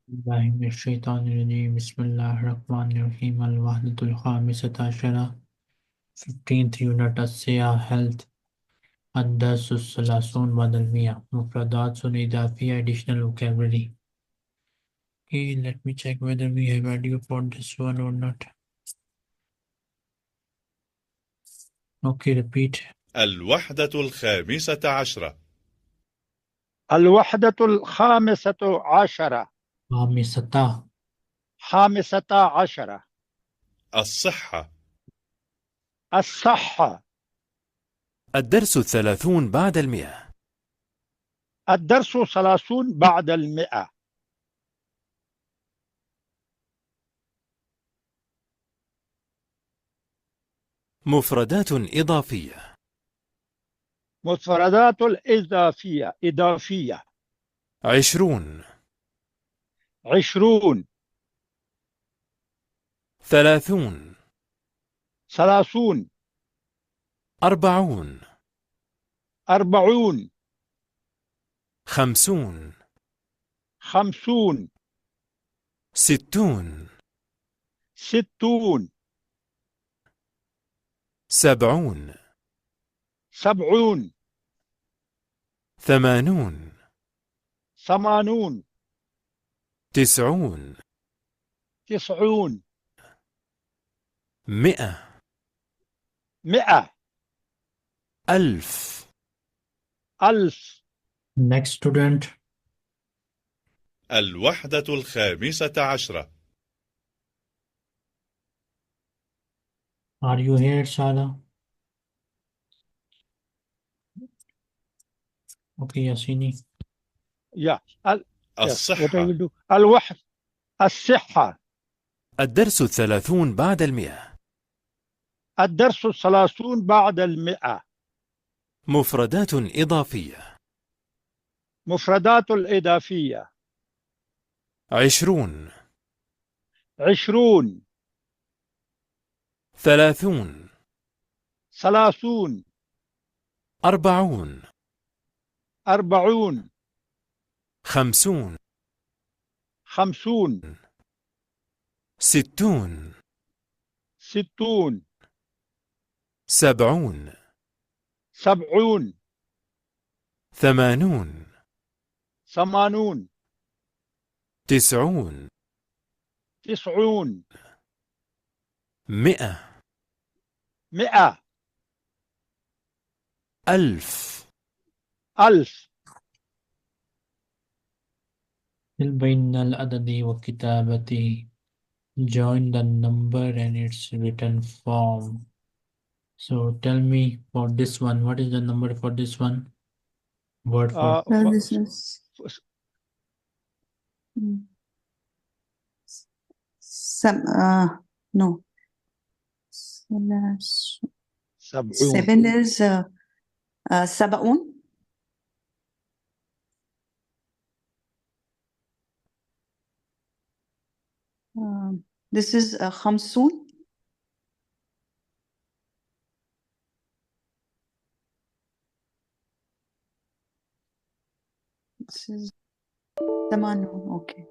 الله من الشيطان الرجيم بسم الله الرحمن الرحيم الوحدة الخامسة عشرة 15th unit السياحة health الدرس الثلاثون بعد المئة مفردات إضافية additional vocabulary. Okay, let me check whether we have audio for this one or not. Okay, repeat. الوحدة الخامسة عشرة. الوحدة الخامسة عشرة. خامسة. خامسة عشرة. الصحة. الصحة. الدرس 30 بعد المئة. الدرس 30 بعد المئة. مفردات إضافية. مفردات الإضافية إضافية. 20 20 30 30 40 40 50 50 60 60 70 70 80 80 90 90 100 100 1000. 1000. Next student. الوحدة الخامسة عشرة. Are you here, Shala? Okay, Yasini. Yeah. Yes. What I الصحة. will do. الصحة. الدرس 30 بعد المئة. الدرس 30 بعد المئة. مفردات إضافية. مفردات الإضافية. 20 20 30 30 40 40 50 50 60 60 70 70 80 80 90 90 100 100 1000. 1000. بين العدد وكتابته. Join the number and its written form. So tell me for this one, what is the number for this one? Word for This is some no. 7 is 70. This is 50. This is 80. Okay.